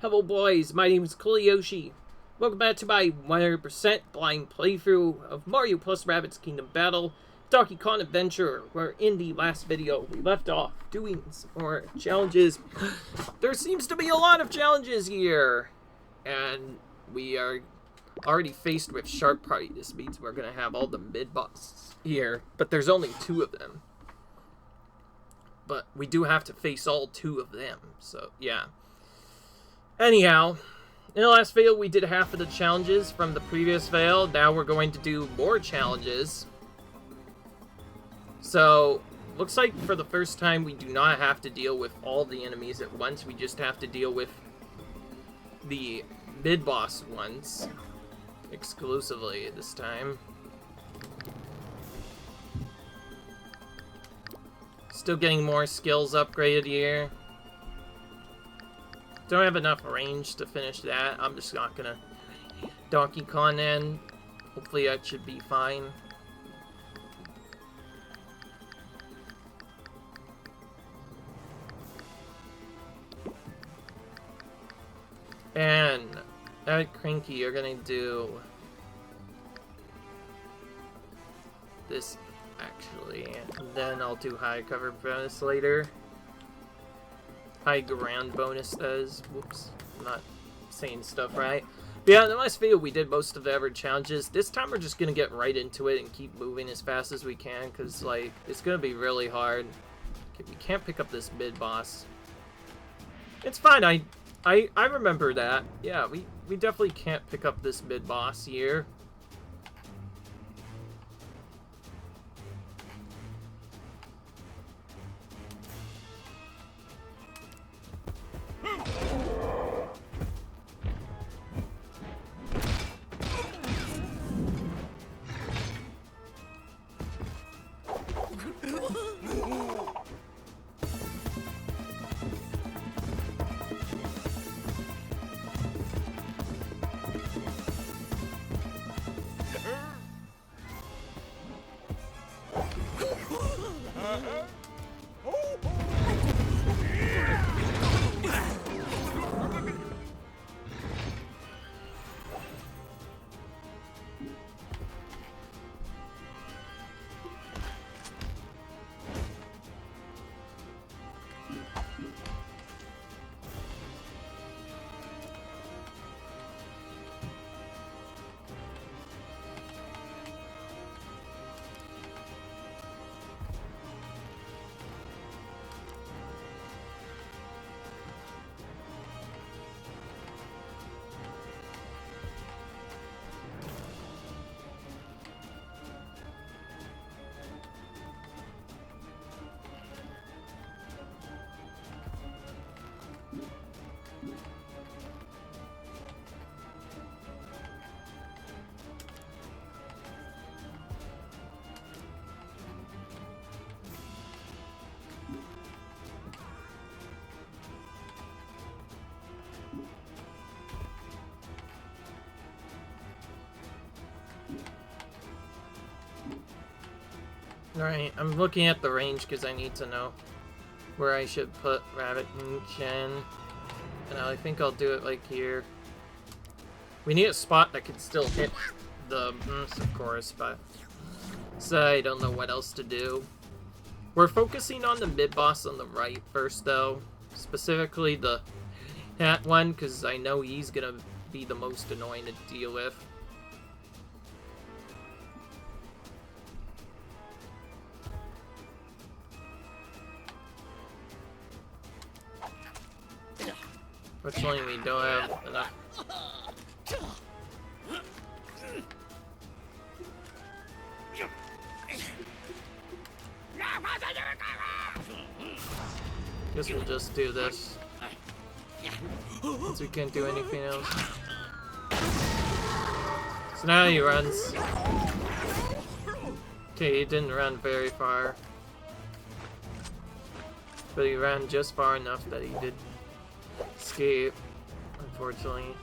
Hello boys, my name is Koleyoshi. Welcome back to my 100% blind playthrough of Mario plus Rabbids Kingdom Battle, Donkey Kong Adventure, where in the last video we left off doing some more challenges. There seems to be a lot of challenges here, and we are already faced with Shark Party. This means we're going to have all the mid-bosses here, but there's only 2 of them. But we do have to face all 2 of them, so yeah. Anyhow, in the last video we did half of the challenges from the previous video. Now we're going to do more challenges. So, looks like for the first time we do not have to deal with all the enemies at once. We just have to deal with the mid-boss ones exclusively this time. Still getting more skills upgraded here. Don't have enough range to finish that. I'm just not gonna Donkey Kong in. Hopefully that should be fine. And Rabbid Cranky, you're gonna do this actually, and then I'll do high cover bonus later. High ground bonus does. Whoops, I'm not saying stuff right. But yeah, in the last video we did most of the average challenges. This time we're just gonna get right into it and keep moving as fast as we can, because like it's gonna be really hard. Okay, we can't pick up this mid boss. It's fine. I remember that. Yeah, we definitely can't pick up this mid boss here. Alright, I'm looking at the range because I need to know where I should put Rabbid Peach in. And I think I'll do it like here. We need a spot that can still hit the of course, but so I don't know what else to do. We're focusing on the mid-boss on the right first though. Specifically the that one, because I know he's gonna be the most annoying to deal with. Fortunately, we don't have enough. Guess we'll just do this, since we can't do anything else. So now he runs. Okay, he didn't run very far, but he ran just far enough that he did escape, unfortunately.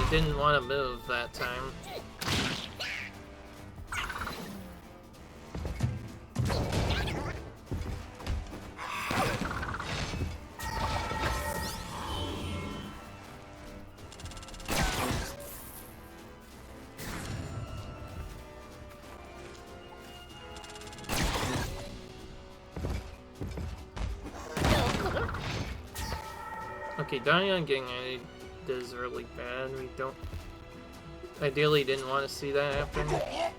didn't want to move that time. Okay, dying on getting it is really bad. We don't... Ideally didn't want to see that happen. Okay,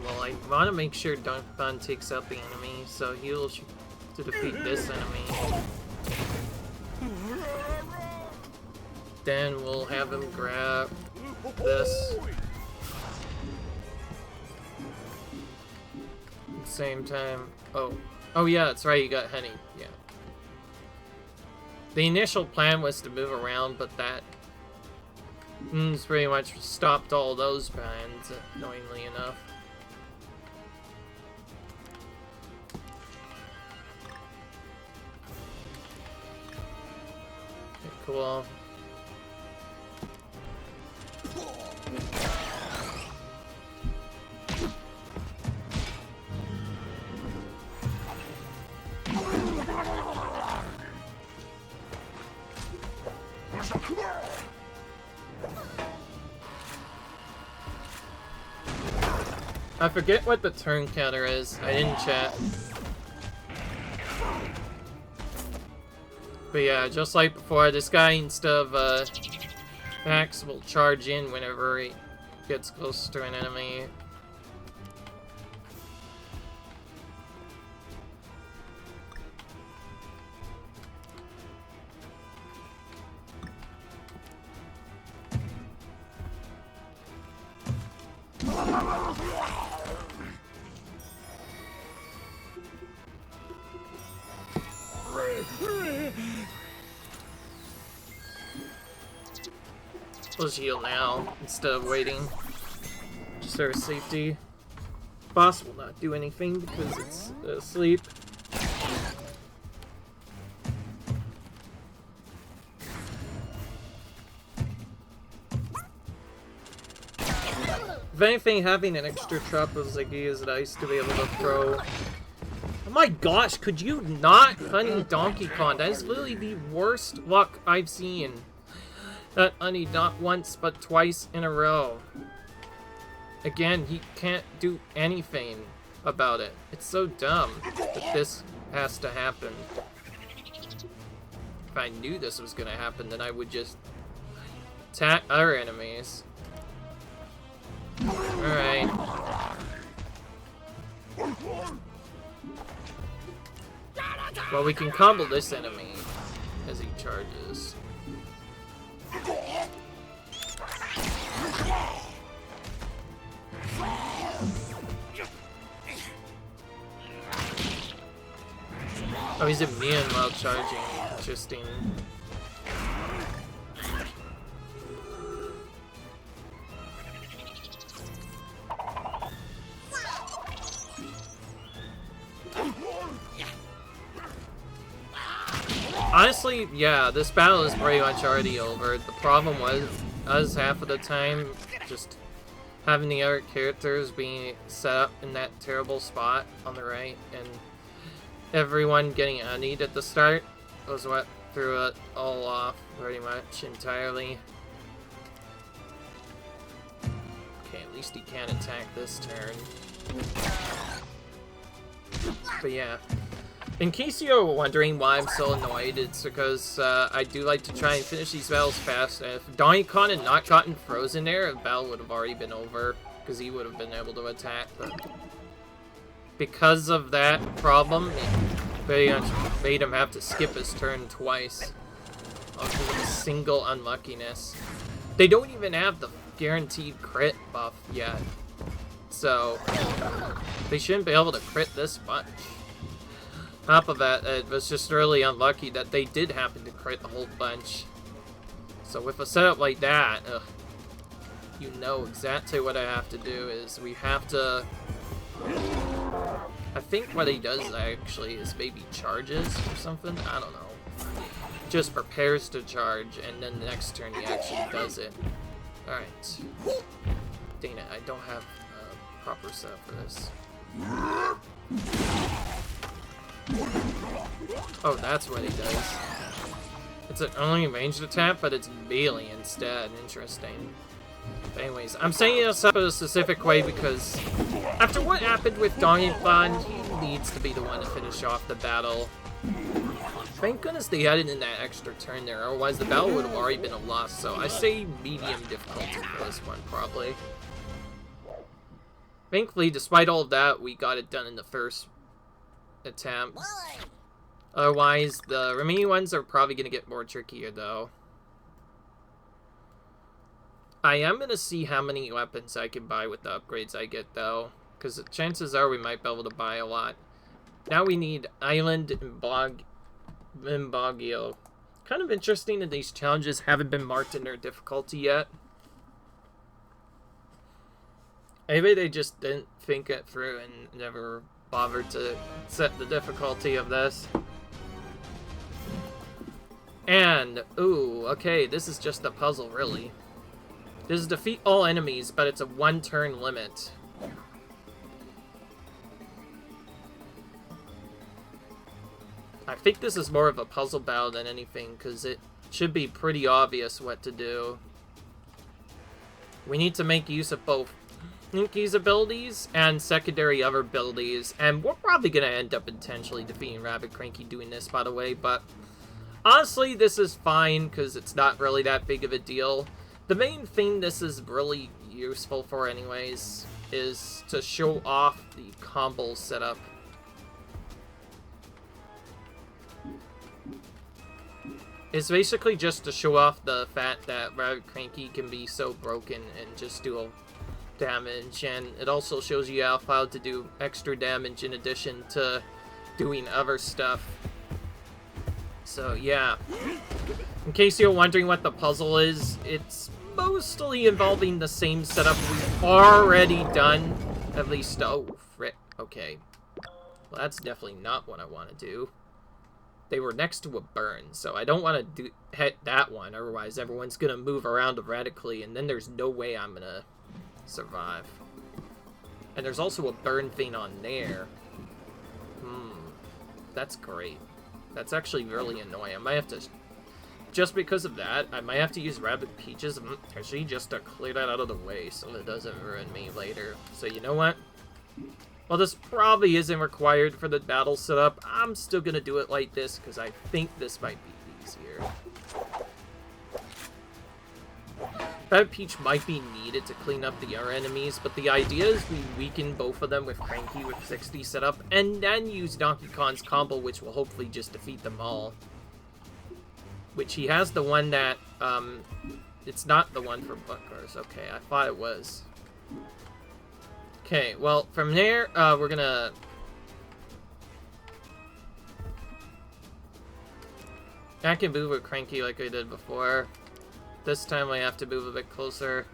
well, I want to make sure Dunk Bun takes out the enemy, so he'll to defeat this enemy. Then we'll have him grab this. At the same time. Oh yeah, that's right, you got Honey. Yeah. The initial plan was to move around, but that pretty much stopped all those plans, annoyingly enough. Okay, cool. I forget what the turn counter is. I didn't chat. But yeah, just like before, this guy, instead of Max, will charge in whenever he gets close to an enemy. Let's heal now, instead of waiting. Just for safety. Boss will not do anything because it's asleep. If anything, having an extra trap of Ziggy is nice to be able to throw. Oh my gosh, could you not honey Donkey Kong? That is literally the worst luck I've seen. That honey not once but twice in a row. Again, he can't do anything about it. It's so dumb that this has to happen. If I knew this was gonna happen, then I would just attack other enemies. Alright. Well, we can combo this enemy as he charges. Oh, he's immune while charging. Interesting. Honestly, yeah, this battle is pretty much already over. The problem was half of the time just having the other characters being set up in that terrible spot on the right, and everyone getting unnied at the start was what threw it all off pretty much entirely. Okay, at least he can't attack this turn. But yeah. In case you're wondering why I'm so annoyed, it's because I do like to try and finish these battles fast. And if Donkey Kong had not gotten frozen there, the battle would have already been over, because he would have been able to attack. But because of that problem, it made him have to skip his turn twice. Because of a single unluckiness. They don't even have the guaranteed crit buff yet. So, they shouldn't be able to crit this much. On top of that, it was just really unlucky that they did happen to crit a whole bunch. So with a setup like that, you know exactly what I have to do is we have to... I think what he does actually is maybe charges or something. I don't know. Just prepares to charge, and then the next turn he actually does it. Alright. Dang it, I don't have a proper setup for this. Oh, that's what he does. It's an only ranged attack, but it's melee instead. Interesting. But anyways, I'm setting this up in a specific way because after what happened with Donkey Kong, he needs to be the one to finish off the battle. Thank goodness they added in that extra turn there, otherwise the battle would have already been a loss. So I say medium difficulty for this one, probably. Thankfully, despite all of that, we got it done in the first attempt. Otherwise, the remaining ones are probably going to get more trickier, though. I am going to see how many weapons I can buy with the upgrades I get, though. Because the chances are we might be able to buy a lot. Now we need Island and Bogio. Kind of interesting that these challenges haven't been marked in their difficulty yet. Maybe they just didn't think it through and never bothered to set the difficulty of this. And, ooh, okay, this is just a puzzle, really. This is defeat all enemies, but it's a one-turn limit. I think this is more of a puzzle battle than anything, because it should be pretty obvious what to do. We need to make use of both Inky's abilities and secondary other abilities, and we're probably going to end up intentionally defeating Rabbid Cranky doing this, by the way, but honestly, this is fine, because it's not really that big of a deal. The main thing this is really useful for anyways is to show off the combo setup. It's basically just to show off the fact that Rabbid Cranky can be so broken and just do a damage, and it also shows you how to do extra damage in addition to doing other stuff. So yeah, in case you're wondering what the puzzle is, it's mostly involving the same setup we've already done, at least. Oh frick, okay, well that's definitely not what I want to do. They were next to a burn, so I don't want to hit that one, otherwise everyone's gonna move around erratically, and then there's no way I'm gonna survive. And there's also a burn thing on there. That's great. That's actually really annoying. I might have to, just because of that, I might have to use Rabbid Peaches actually just to clear that out of the way so it doesn't ruin me later. So you know what? Well, this probably isn't required for the battle setup. I'm still gonna do it like this because I think this might be easier. Rabbid Peach might be needed to clean up the other enemies, but the idea is we weaken both of them with Cranky with 60 setup, and then use Donkey Kong's combo, which will hopefully just defeat them all. Which he has the one that, it's not the one for Buckers. Okay, I thought it was. Okay, well, from there, we're gonna... I can move with Cranky like I did before. This time I have to move a bit closer.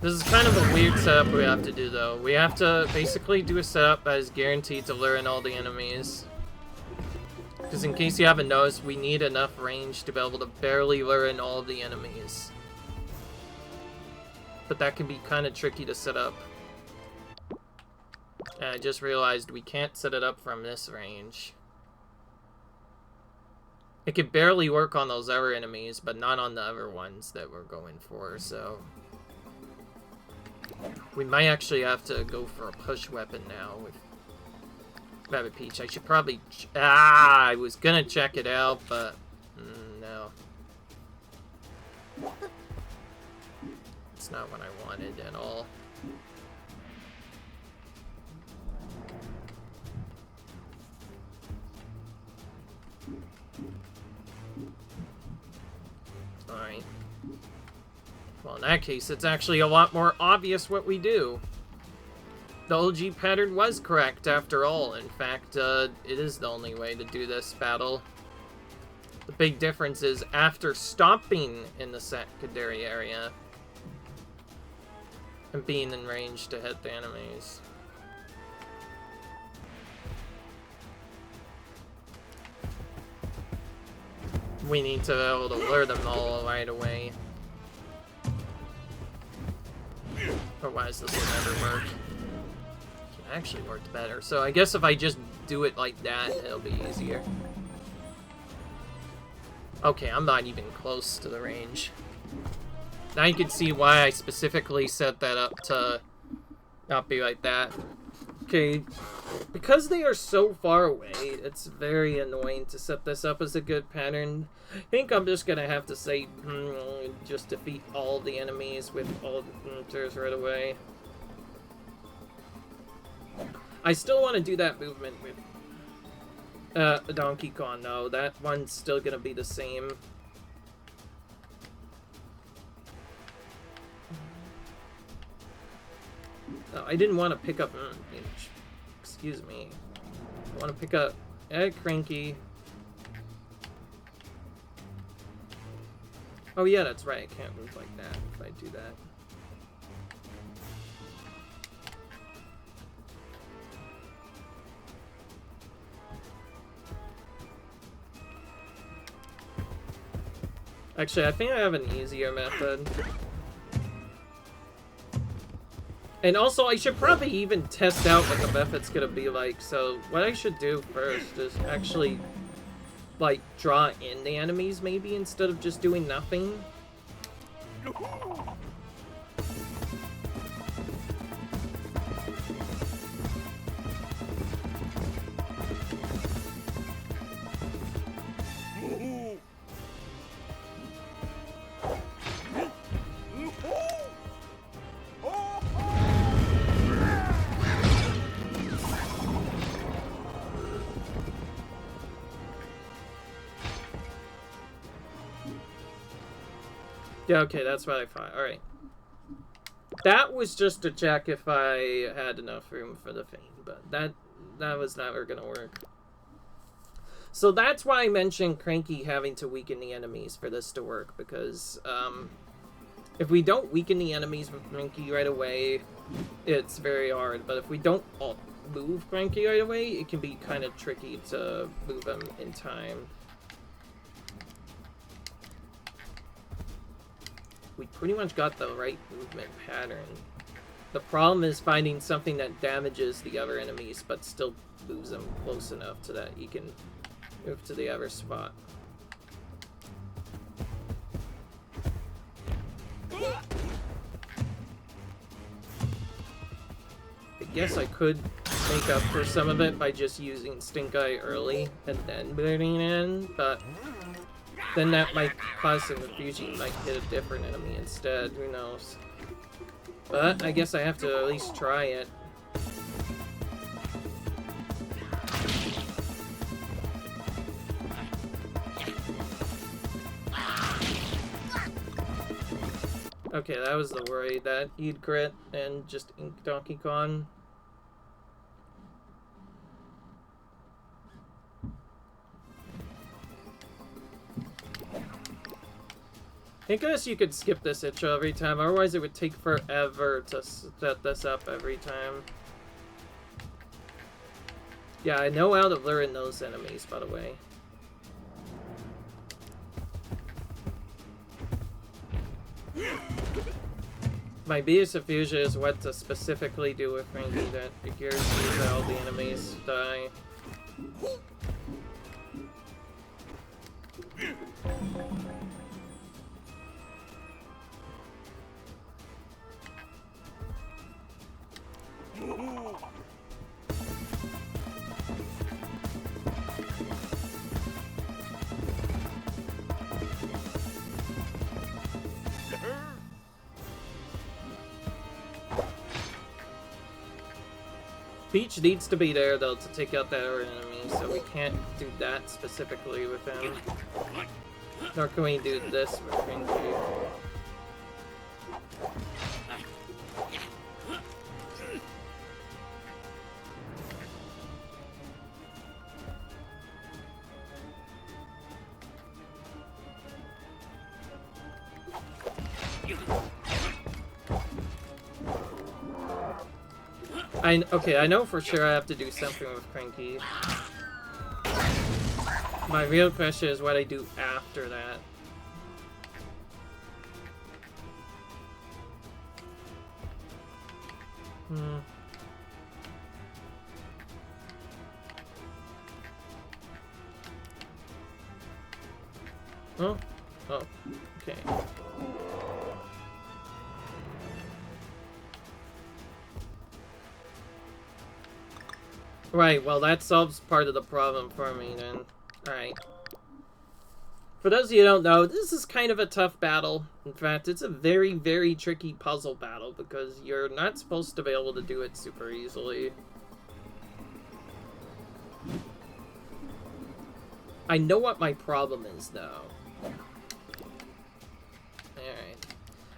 This is kind of a weird setup we have to do, though. We have to basically do a setup that is guaranteed to lure in all the enemies. Because in case you haven't noticed, we need enough range to be able to barely lure in all of the enemies. But that can be kind of tricky to set up. And I just realized we can't set it up from this range. It could barely work on those other enemies, but not on the other ones that we're going for, so... we might actually have to go for a push weapon now with Rabbid Peach. I should probably... I was gonna check it out, but... no. It's not what I wanted at all. Alright. Well, in that case, it's actually a lot more obvious what we do. The OG pattern was correct after all. In fact, it is the only way to do this battle. The big difference is after stopping in the secondary area and being in range to hit the enemies. We need to be able to lure them all right away. Otherwise this will never work. It actually worked better. So I guess if I just do it like that, it'll be easier. Okay, I'm not even close to the range. Now you can see why I specifically set that up to not be like that. Okay, because they are so far away, it's very annoying to set this up as a good pattern. I think I'm just gonna have to say, just defeat all the enemies with all the hunters right away. I still want to do that movement with Donkey Kong, though. That one's still gonna be the same. No, I didn't want to pick up... excuse me. I want to pick up Rabbid Cranky. Oh yeah, that's right. I can't move like that if I do that. Actually, I think I have an easier method. And also, I should probably even test out what the method's gonna be like. So, what I should do first is actually, like, draw in the enemies, maybe, instead of just doing nothing. Yeah, okay, that's what I thought. Alright. That was just to check if I had enough room for the Feint, but that was never gonna work. So that's why I mentioned Cranky having to weaken the enemies for this to work, because if we don't weaken the enemies with Cranky right away, it's very hard. But if we don't move Cranky right away, it can be kind of tricky to move them in time. We pretty much got the right movement pattern. The problem is finding something that damages the other enemies but still moves them close enough to that you can move to the other spot. I guess I could make up for some of it by just using Stink Eye early and then bringing it in, but then that might cause some confusion. You might hit a different enemy instead. Who knows? But I guess I have to at least try it. Okay, that was the worry that he'd crit and just ink Donkey Kong. I guess you could skip this intro every time, otherwise it would take forever to set this up every time. Yeah, I know how to lure in those enemies, by the way. My biggest confusion is what to specifically do with Cranky that guarantees that all the enemies die. Peach needs to be there, though, to take out that other enemy, so we can't do that specifically with him. Nor can we do this with Cranky. Okay, I know for sure I have to do something with Cranky. My real question is what I do after that. Oh, okay. Right, well that solves part of the problem for me then. Alright. For those of you who don't know, this is kind of a tough battle. In fact, it's a very, very tricky puzzle battle because you're not supposed to be able to do it super easily. I know what my problem is, though.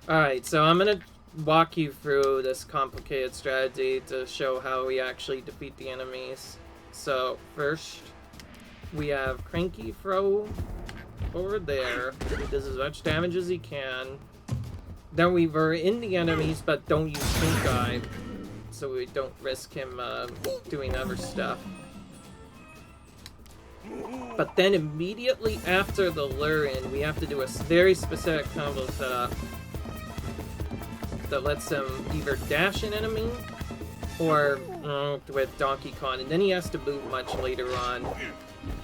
Alright, so I'm gonna walk you through this complicated strategy to show how we actually defeat the enemies. So, first, we have Cranky throw over there. He does as much damage as he can. Then we were in the enemies, but don't use Pink Eye, so we don't risk him doing other stuff. But then immediately after the lure-in, we have to do a very specific combo setup that lets him either dash an enemy or with Donkey Kong, and then he has to move much later on.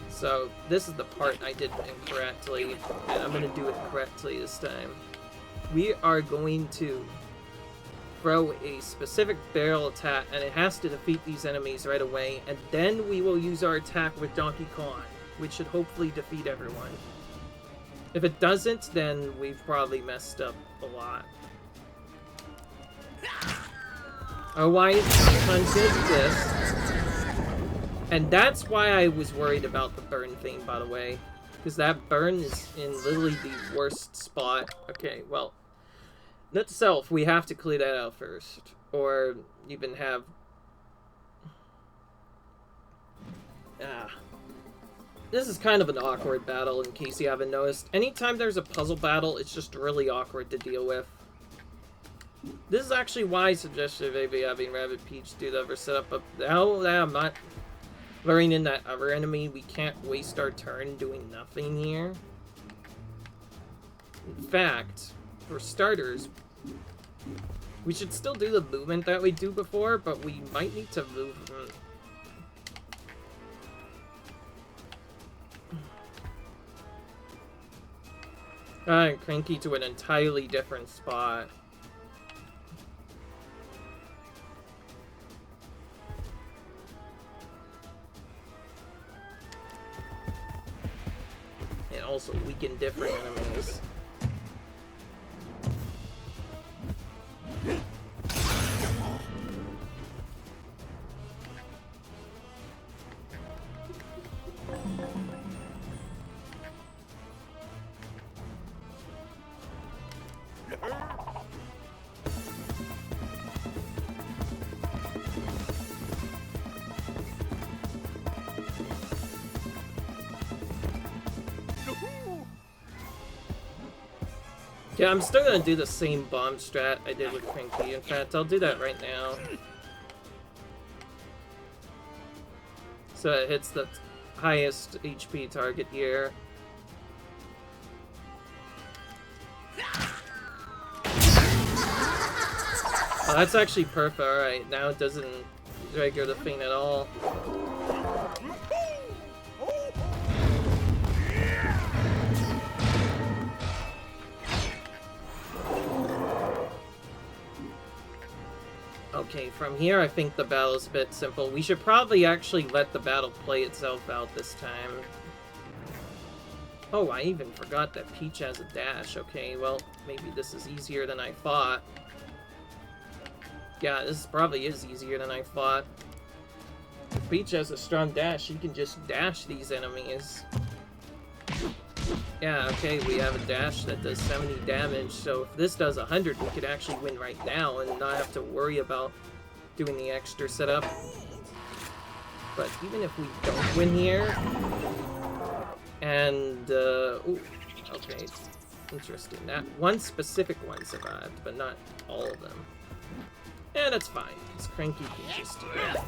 So this is the part I did incorrectly, and I'm going to do it correctly this time. We are going to throw a specific barrel attack, and it has to defeat these enemies right away, and then we will use our attack with Donkey Kong, which should hopefully defeat everyone. If it doesn't, then we've probably messed up a lot. Otherwise, sometimes it exists. And that's why I was worried about the burn thing, by the way. Because that burn is in literally the worst spot. Okay, well, in itself, we have to clear that out first. Or even have... This is kind of an awkward battle, in case you haven't noticed. Anytime there's a puzzle battle, it's just really awkward to deal with. This is actually why I suggested maybe having Rabbid Peach do the other setup. But now that I'm not luring in that other enemy, we can't waste our turn doing nothing here. In fact, for starters, we should still do the movement that we do before, but we might need to move... Cranky to an entirely different spot. And also weaken different enemies. Yeah, I'm still gonna do the same bomb strat I did with Cranky. In fact, I'll do that right now. So it hits the highest HP target here. Oh, that's actually perfect. Alright, now it doesn't trigger the thing at all. Okay, from here I think the battle's a bit simple. We should probably actually let the battle play itself out this time. Oh, I even forgot that Peach has a dash. Okay, well, maybe this is easier than I thought. Yeah, this probably is easier than I thought. If Peach has a strong dash, she can just dash these enemies. Yeah, okay, we have a dash that does 70 damage, so if this does 100, we could actually win right now and not have to worry about doing the extra setup. But even if we don't win here, and, ooh, okay, interesting. That one specific one survived, but not all of them. And that's fine, because Cranky can just do that.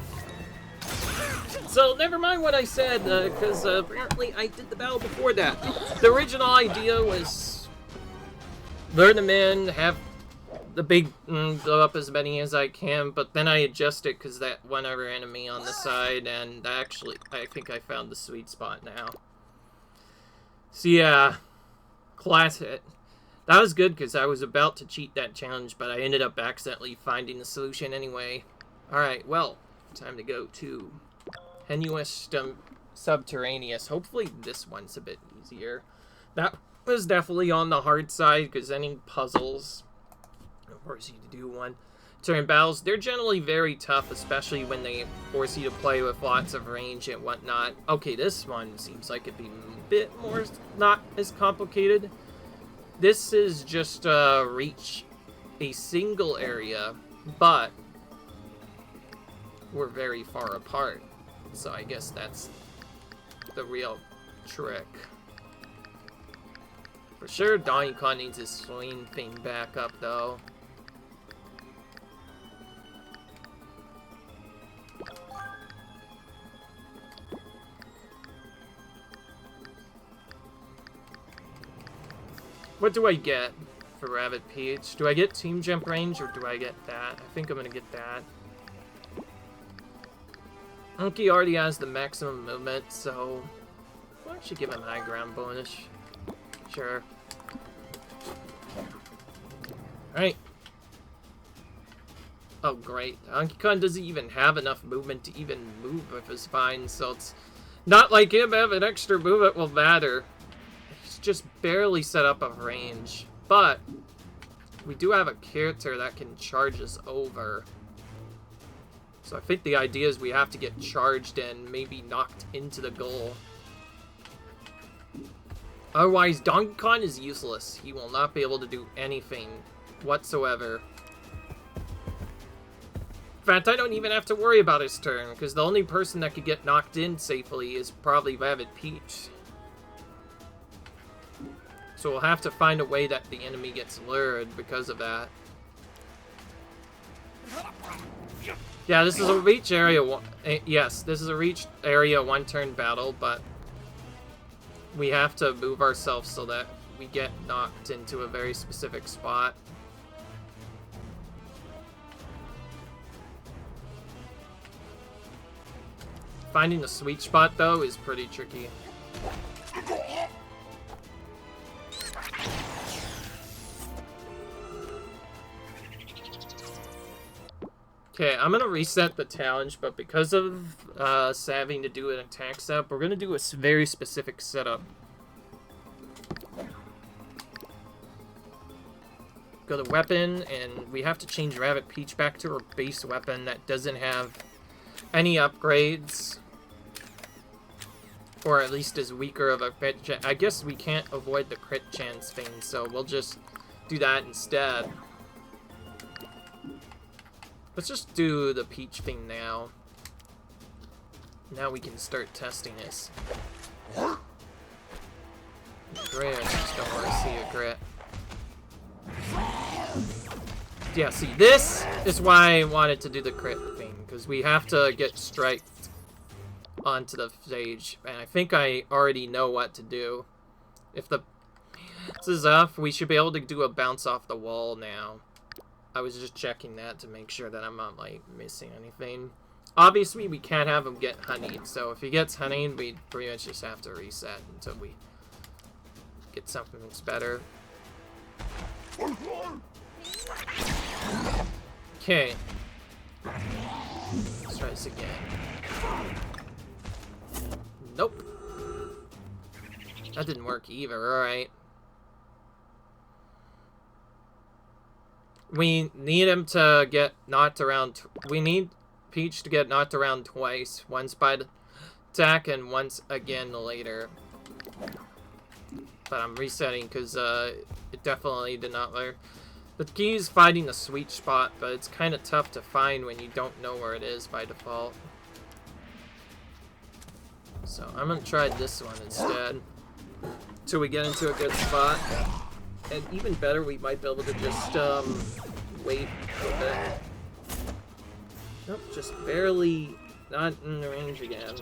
So, never mind what I said, because apparently I did the battle before that. The original idea was lure them in, have the big blow up as many as I can, but then I adjust it because that one other enemy on the side, and actually, I think I found the sweet spot now. So yeah, class hit. That was good because I was about to cheat that challenge, but I ended up accidentally finding the solution anyway. Alright, well, time to go to Tenuous Subterraneous. Hopefully this one's a bit easier. That was definitely on the hard side because any puzzles force you to do one turn battles, they're generally very tough, especially when they force you to play with lots of range and whatnot. Okay, this one seems like it'd be a bit more not as complicated. This is just reach a single area, but we're very far apart, so I guess that's the real trick. For sure, Donkey Kong needs his swing thing back up, though. What do I get for Rabbid Peach? Do I get Team Jump Range, or do I get that? I think I'm gonna get that. Monkey already has the maximum movement, so why don't you give him high ground bonus? Sure. Alright. Oh, great. Donkey Kong doesn't even have enough movement to even move with his spine, so it's not like him having extra movement will matter. He's just barely set up of range. But we do have a character that can charge us over. So I think the idea is we have to get charged and maybe knocked into the goal. Otherwise, Donkey Kong is useless. He will not be able to do anything whatsoever. In fact, I don't even have to worry about his turn, because the only person that could get knocked in safely is probably Rabbid Peach. So we'll have to find a way that the enemy gets lured because of that. Yeah, this is a reach area one. Yes, this is a reach area one-turn battle, but we have to move ourselves so that we get knocked into a very specific spot. Finding the sweet spot, though, is pretty tricky. Okay, I'm gonna reset the challenge, but because of us having to do an attack setup, we're gonna do a very specific setup. Go to weapon, and we have to change Rabbid Peach back to her base weapon that doesn't have any upgrades. Or at least is weaker of a crit chance. I guess we can't avoid the crit chance thing, so we'll just do that instead. Let's just do the Peach thing now. Now we can start testing this. Crit, I just don't want to see a crit. Yeah, see, this is why I wanted to do the crit thing, because we have to get striked onto the stage, and I think I already know what to do. If this is off, we should be able to do a bounce off the wall now. I was just checking that to make sure that I'm not, like, missing anything. Obviously, we can't have him get honeyed, so if he gets honeyed, we pretty much just have to reset until we get something that's better. Okay. Let's try this again. Nope. That didn't work either, alright. We need him to get knocked around. We need Peach to get knocked around twice. Once by the attack and once again later. but I'm resetting because it definitely did not work. The key is finding the sweet spot, but it's kind of tough to find when you don't know where it is by default. So I'm going to try this one instead, till we get into a good spot. And even better, we might be able to just wait a little bit. Nope, just barely not in the range again.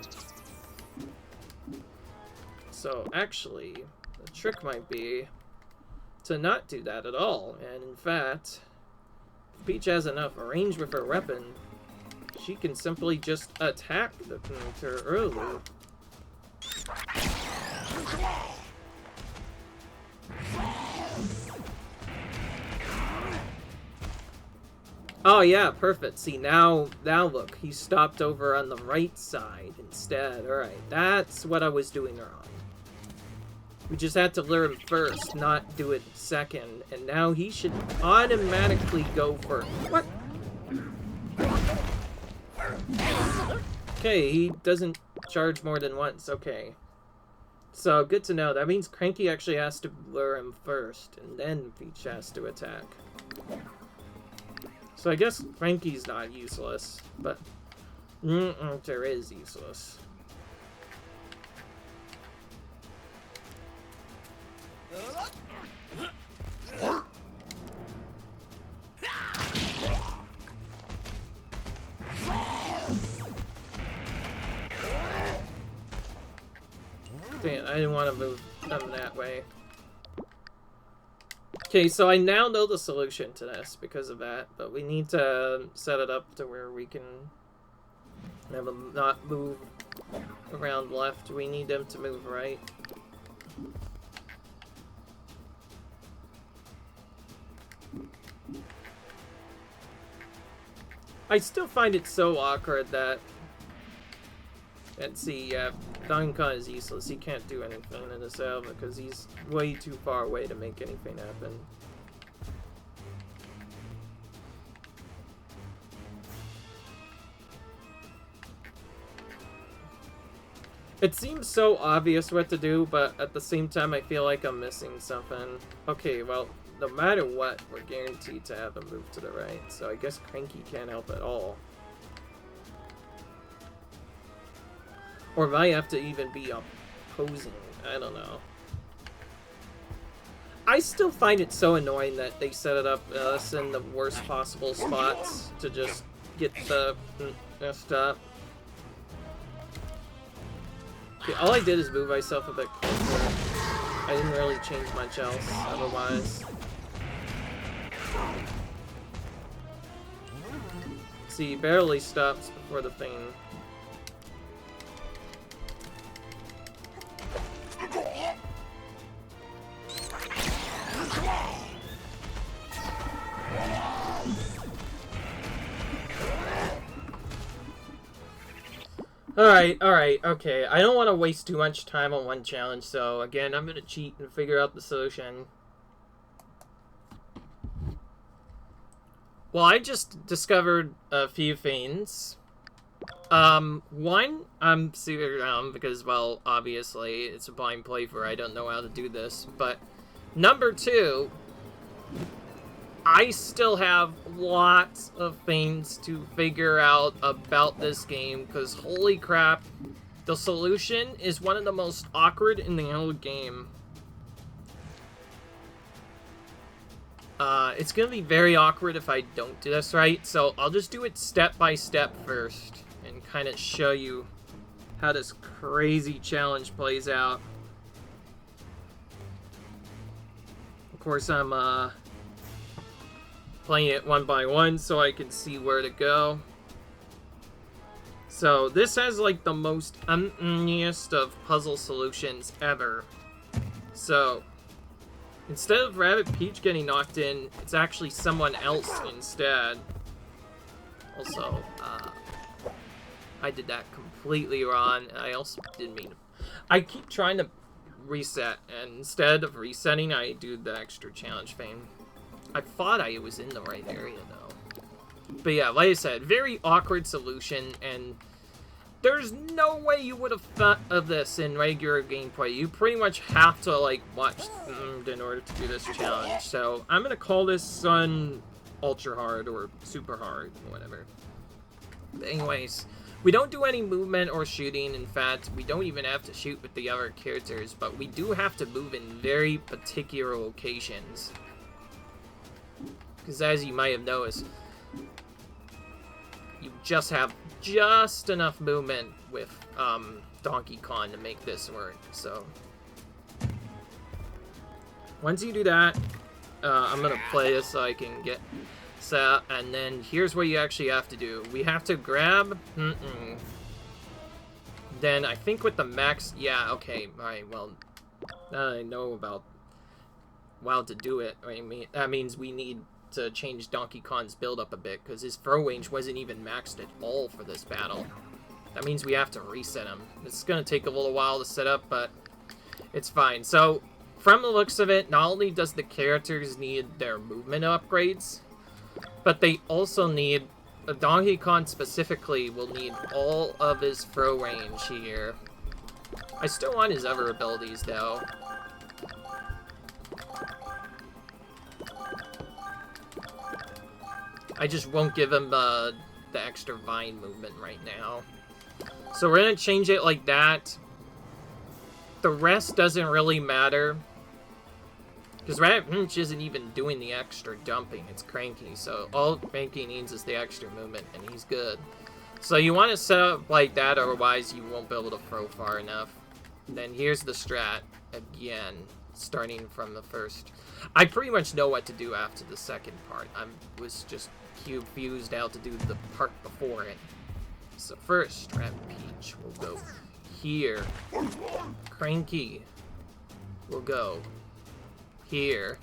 So actually, the trick might be to not do that at all. And in fact, if Peach has enough range with her weapon, she can simply just attack the character early. Oh yeah, perfect. See, now look, he stopped over on the right side instead. Alright, that's what I was doing wrong. We just had to lure him first, not do it second. And now he should automatically go for... What? Okay, he doesn't charge more than once. Okay. So, good to know. That means Cranky actually has to lure him first, and then Peach has to attack. So I guess Cranky's not useless, but... there is useless. Dang, I didn't want to move them that way. Okay, so I now know the solution to this because of that, but we need to set it up to where we can have them not move around left. We need them to move right. I still find it so awkward that... Let's see, Donkey Kong is useless. He can't do anything in this album because he's way too far away to make anything happen. It seems so obvious what to do, but at the same time I feel like I'm missing something. Okay, well, no matter what, we're guaranteed to have him move to the right, so I guess Cranky can't help at all. Or might have to even be opposing. I don't know. I still find it so annoying that they set it up us in the worst possible spots to just get the messed up. Okay, all I did is move myself a bit closer. I didn't really change much else otherwise. See, he barely stops before the thing. Alright, okay. I don't want to waste too much time on one challenge, so again, I'm gonna cheat and figure out the solution. Well, I just discovered a few things. One, I'm super dumb because, well, obviously, it's a blind playthrough. I don't know how to do this. But, number two, I still have lots of things to figure out about this game because, holy crap, the solution is one of the most awkward in the whole game. It's gonna be very awkward if I don't do this right, so I'll just do it step by step first and kind of show you how this crazy challenge plays out. Of course, I'm playing it one by one so I can see where to go. So this has like the most unniest of puzzle solutions ever. So instead of Rabbid Peach getting knocked in, it's actually someone else instead. Also, I did that completely wrong. I also didn't mean to. I keep trying to reset, and instead of resetting, I do the extra challenge thing. I thought I was in the right area, though. But yeah, like I said, very awkward solution, and There's no way you would have thought of this in regular gameplay. You pretty much have to, like, watch in order to do this challenge. So, I'm gonna call this one ultra hard or super hard, whatever. But anyways, we don't do any movement or shooting. In fact, we don't even have to shoot with the other characters, but we do have to move in very particular locations. Because as you might have noticed, you just have just enough movement with Donkey Kong to make this work. So once you do that, I'm gonna play this so I can get set up, and then here's what you actually have to do. We have to grab then I think with the max, yeah, okay, alright, well, now that I know about how to do it, I mean, that means we need to change Donkey Kong's build up a bit, because his throw range wasn't even maxed at all for this battle. That means we have to reset him. This is going to take a little while to set up, but it's fine. So, from the looks of it, not only does the characters need their movement upgrades, but they also need, Donkey Kong specifically will need all of his throw range here. I still want his other abilities, though. I just won't give him the extra vine movement right now. So we're going to change it like that. The rest doesn't really matter. Because Rabbid Peach isn't even doing the extra jumping. It's Cranky. So all Cranky needs is the extra movement, and he's good. So you want to set up like that, otherwise you won't be able to throw far enough. Then here's the strat. Again, starting from the first. I pretty much know what to do after the second part. I was just confused how to do the part before it. So first, Rabbid Peach will go here. Cranky will go here.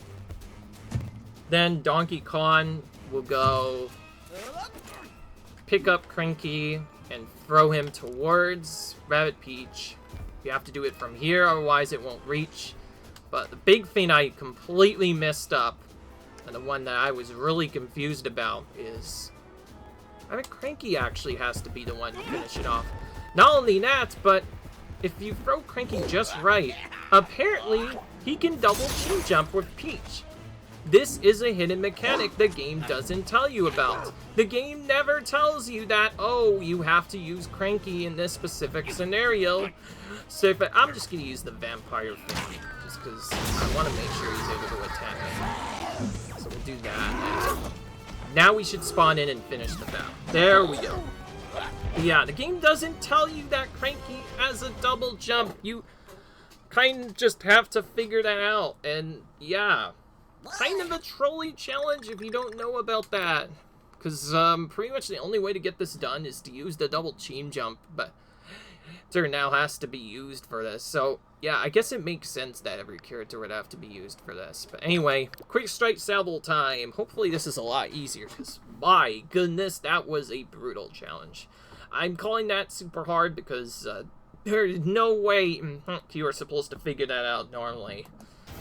Then Donkey Kong will go pick up Cranky and throw him towards Rabbid Peach. You have to do it from here, otherwise it won't reach. But the big thing I completely messed up, and the one that I was really confused about, is I mean, Cranky actually has to be the one to finish it off. Not only that, but if you throw Cranky just right, apparently he can double chin jump with Peach. This is a hidden mechanic the game doesn't tell you about. The game never tells you that, oh, you have to use Cranky in this specific scenario. So if I'm just going to use the vampire thing, just because I want to make sure he's able to attack me. So we'll do that. Now we should spawn in and finish the battle. There we go. Yeah, the game doesn't tell you that Cranky has a double jump. You kind of just have to figure that out. And yeah, kind of a trolley challenge if you don't know about that. Because pretty much the only way to get this done is to use the double chin jump. But there now has to be used for this. So yeah, I guess it makes sense that every character would have to be used for this. But anyway, quick strike salvo time. Hopefully this is a lot easier, because my goodness, that was a brutal challenge. I'm calling that super hard because there's no way you are supposed to figure that out normally.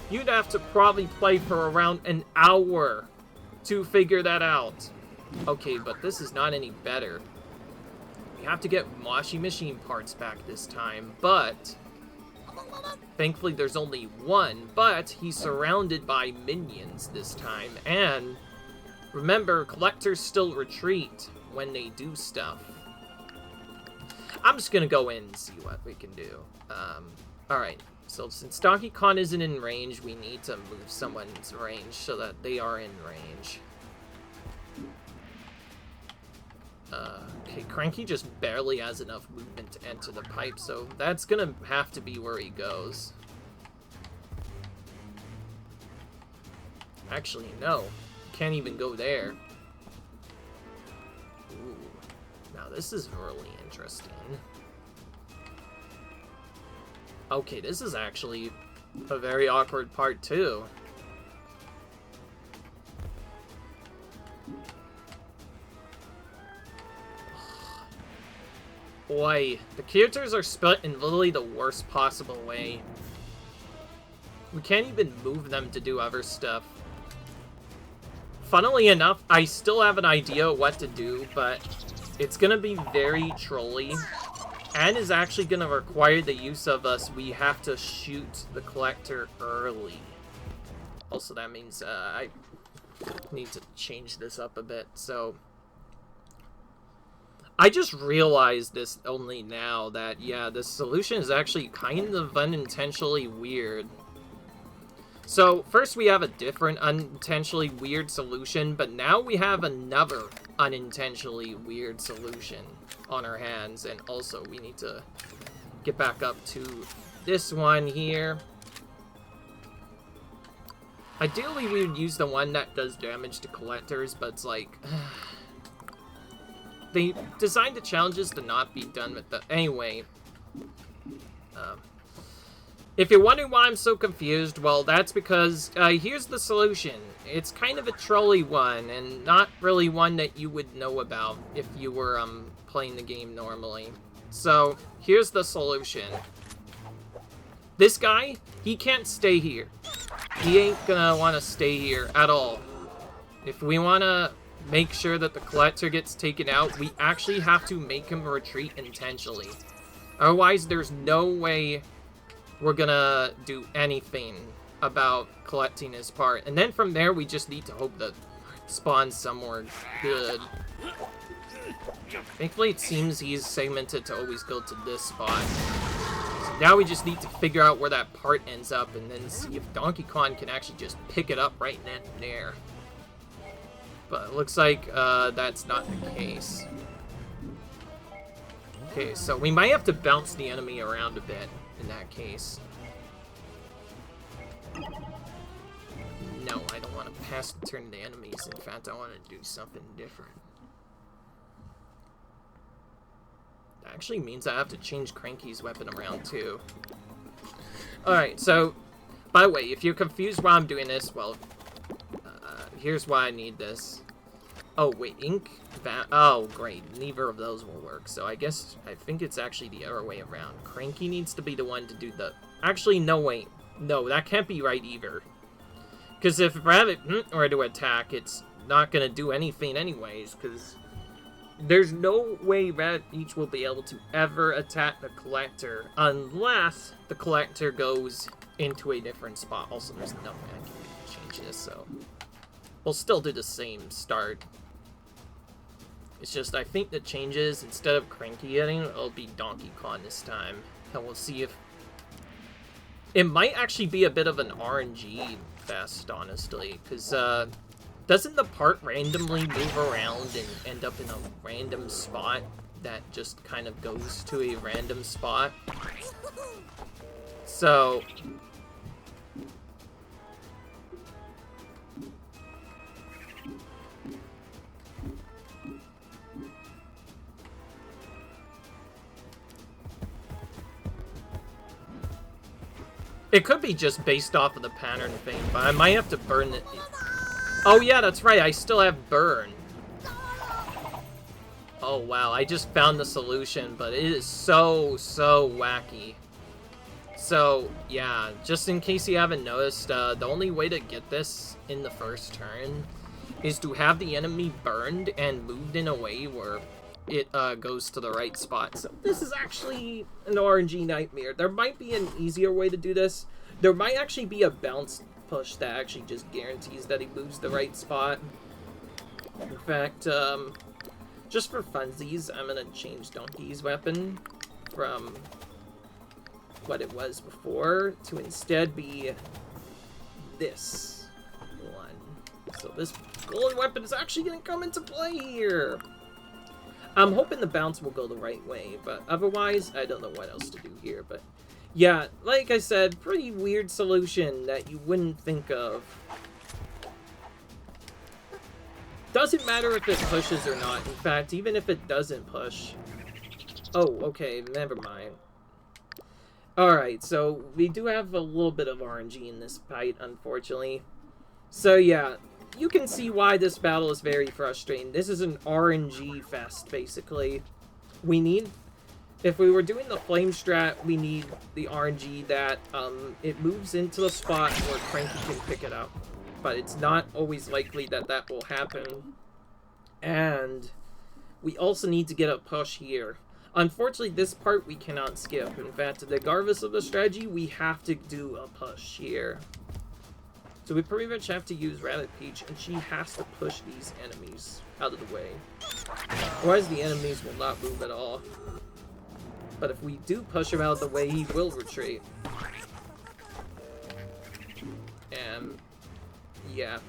You'd have to probably play for around an hour to figure that out. Okay, but this is not any better. We have to get washing machine parts back this time, but thankfully there's only one, but he's surrounded by minions this time, and remember, collectors still retreat when they do stuff. I'm just gonna go in and see what we can do. Alright, so since Donkey Kong isn't in range, we need to move someone's range so that they are in range. Okay, Cranky just barely has enough movement to enter the pipe, so that's gonna have to be where he goes. Actually, no. Can't even go there. Ooh. Now this is really interesting. Okay, this is actually a very awkward part too. Boy, the characters are split in literally the worst possible way. We can't even move them to do other stuff. Funnily enough, I still have an idea what to do, but it's gonna be very trolly. and is actually going to require the use of us. We have to shoot the collector early. Also, that means I need to change this up a bit. So I just realized this only now that, yeah, this solution is actually kind of unintentionally weird. So first we have a different unintentionally weird solution, but now we have another unintentionally weird solution on our hands. And also we need to get back up to this one here. Ideally we would use the one that does damage to collectors, but it's like they designed the challenges to not be done with the... Anyway, if you're wondering why I'm so confused, well, that's because here's the solution. It's kind of a trolly one, and not really one that you would know about if you were playing the game normally. So, here's the solution. This guy, he can't stay here. He ain't gonna want to stay here at all. If we want to make sure that the collector gets taken out, we actually have to make him retreat intentionally. Otherwise, there's no way we're gonna do anything about collecting his part. And then from there, we just need to hope that spawns somewhere good. Thankfully, it seems he's segmented to always go to this spot. So now we just need to figure out where that part ends up and then see if Donkey Kong can actually just pick it up right then and there. But it looks like that's not the case. Okay, so we might have to bounce the enemy around a bit in that case. No, I don't want to pass the turn to enemies. In fact, I want to do something different. That actually means I have to change Cranky's weapon around too. Alright, so, by the way, if you're confused why I'm doing this, well, here's why I need this. Oh, wait, ink? Oh, great. Neither of those will work. So I think it's actually the other way around. Cranky needs to be the one to do the... Actually, no, wait. No, that can't be right either. Because if Rabbid were to attack, it's not going to do anything anyways, because there's no way Rabbid Peach will be able to ever attack the collector unless the collector goes into a different spot. Also, there's nothing I can do to change this, so we'll still do the same start. It's just, I think the changes, instead of Cranky getting it, it'll be Donkey Kong this time. And we'll see if... It might actually be a bit of an RNG fest, honestly. Because, doesn't the part randomly move around and end up in a random spot that just kind of goes to a random spot? So... It could be just based off of the pattern thing, but I might have to burn it. Oh yeah, that's right, I still have burn. Oh wow, I just found the solution, but it is so wacky. So, yeah, just in case you haven't noticed, the only way to get this in the first turn is to have the enemy burned and moved in a way where it goes to the right spot. So this is actually an RNG nightmare. There might be an easier way to do this. There might actually be a bounce push that actually just guarantees that he moves the right spot. In fact, just for funsies, I'm gonna change Donkey's weapon from what it was before to instead be this one. So this golden weapon is actually gonna come into play here. I'm hoping the bounce will go the right way, but otherwise, I don't know what else to do here. But yeah, like I said, pretty weird solution that you wouldn't think of. Doesn't matter if it pushes or not. In fact, even if it doesn't push. Oh, okay, never mind. Alright, so we do have a little bit of RNG in this fight, unfortunately. So yeah. You can see why this battle is very frustrating. This is an RNG fest, basically. We need... If we were doing the flame strat, we need the RNG that it moves into the spot where Cranky can pick it up. But it's not always likely that that will happen. And we also need to get a push here. Unfortunately, this part we cannot skip. In fact, regardless of the strategy, we have to do a push here. So we pretty much have to use Rabbid Peach, and she has to push these enemies out of the way. Otherwise, the enemies will not move at all. But if we do push him out of the way, he will retreat. And yeah.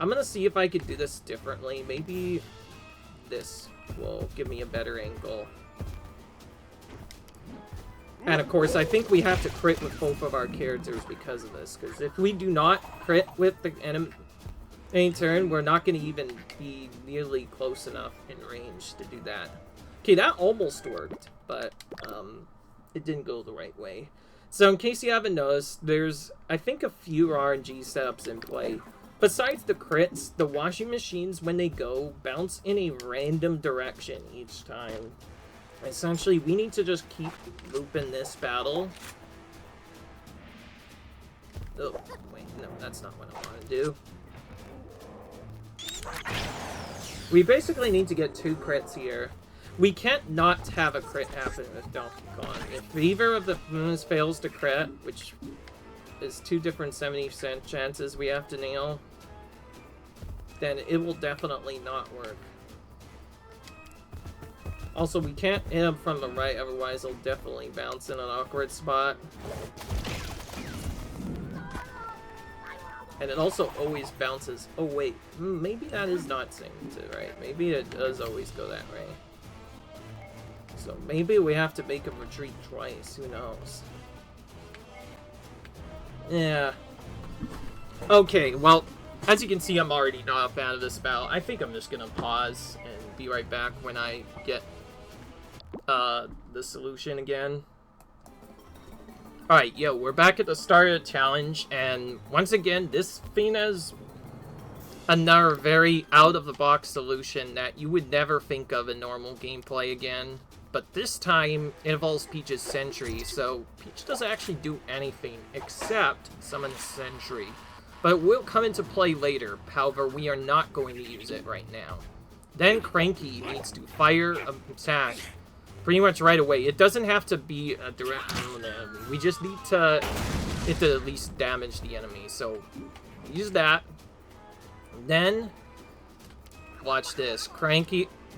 I'm gonna see if I could do this differently. Maybe this will give me a better angle. And of course, I think we have to crit with both of our characters because of this. Because if we do not crit with the enemy turn, we're not going to even be nearly close enough in range to do that. Okay, that almost worked, but it didn't go the right way. So in case you haven't noticed, there's, I think, a few RNG setups in play. Besides the crits, the washing machines, when they go, bounce in a random direction each time. Essentially, we need to just keep looping this battle. Oh, wait, no, that's not what I want to do. We basically need to get 2 crits here. We can't not have a crit happen with Donkey Kong. If either of the moves fails to crit, which is 2 different 70% chances we have to nail, then it will definitely not work. Also, we can't hit him from the right, otherwise he'll definitely bounce in an awkward spot. And it also always bounces. Oh wait, maybe that is not synced to right. Maybe it does always go that way. So maybe we have to make him retreat twice, who knows. Yeah. Okay, well, as you can see, I'm already not a fan of this battle. I think I'm just gonna pause and be right back when I get the solution again. Alright, yo, we're back at the start of the challenge, and once again, this Fina's another very out-of-the-box solution that you would never think of in normal gameplay again. But this time, it involves Peach's Sentry, so Peach doesn't actually do anything except summon Sentry. But it will come into play later, however, we are not going to use it right now. Then Cranky needs to fire an attack pretty much right away. It doesn't have to be a direct on the enemy. We just need to at least damage the enemy. So use that. Then watch this.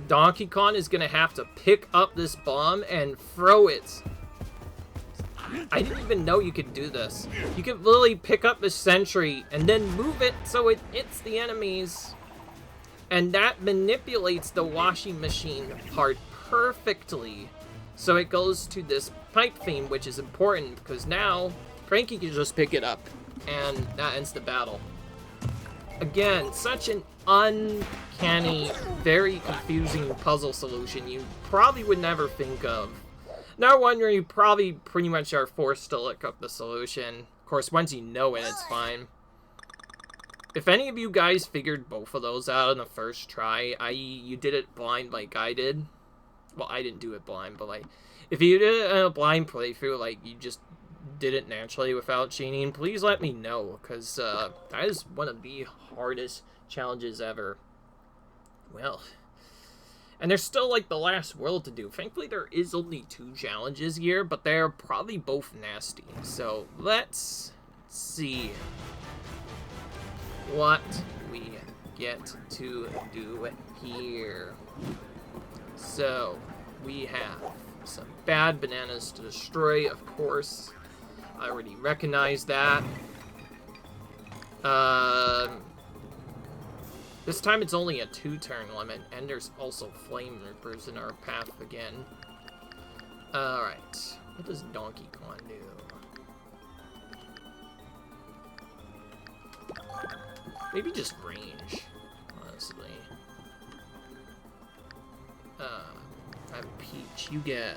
Donkey Kong is gonna have to pick up this bomb and throw it. I didn't even know you could do this. You could literally pick up the sentry and then move it so it hits the enemies. And that manipulates the washing machine part perfectly. So it goes to this pipe theme, which is important because now Cranky can just pick it up and that ends the battle. Again, such an uncanny, very confusing puzzle solution you probably would never think of. Now wondering, you probably pretty much are forced to look up the solution. Of course, once you know it, it's fine. If any of you guys figured both of those out in the first try, i.e. you did it blind like I did, well, I didn't do it blind, but like, if you did it in a blind playthrough, like, you just did it naturally without cheating, please let me know, because that is one of the hardest challenges ever. Well, and there's still, like, the last world to do. Thankfully, there is only 2 challenges here, but they're probably both nasty. So, let's see what we get to do here. So, we have some bad bananas to destroy, of course. I already recognize that. This time it's only a 2-turn limit, and there's also flame rippers in our path again. Alright, what does Donkey Kong do? Maybe just range, honestly. Rabbid Peach, you get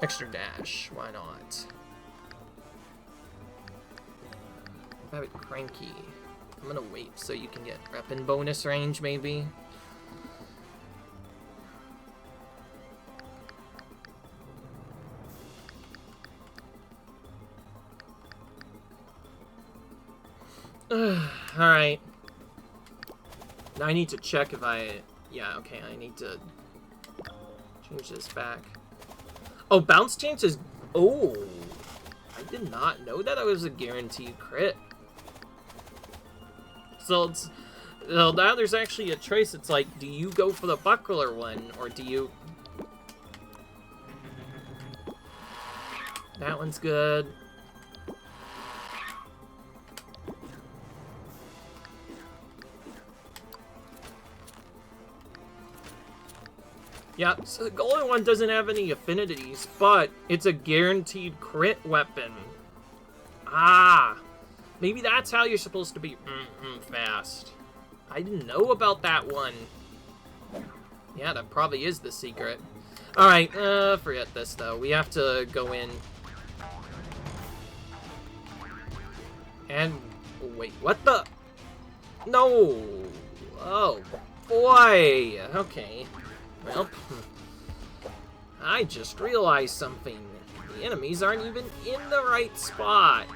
extra dash, why not? Rabbid Cranky. I'm gonna wait so you can get weapon bonus range, maybe. Alright. Now I need to check if I... Yeah, okay, I need to Change this back. Oh, bounce chance is... Oh! I did not know that was a guaranteed crit. So it's... Well, now there's actually a choice. It's like, do you go for the buckler one, or do you... That one's good. Yeah, so the golden one doesn't have any affinities, but it's a guaranteed crit weapon. Ah! Maybe that's how you're supposed to be fast. I didn't know about that one. Yeah, that probably is the secret. Alright, forget this though. We have to go in. And, wait, what the? No! Oh, boy! Okay. Well, I just realized something. The enemies aren't even in the right spot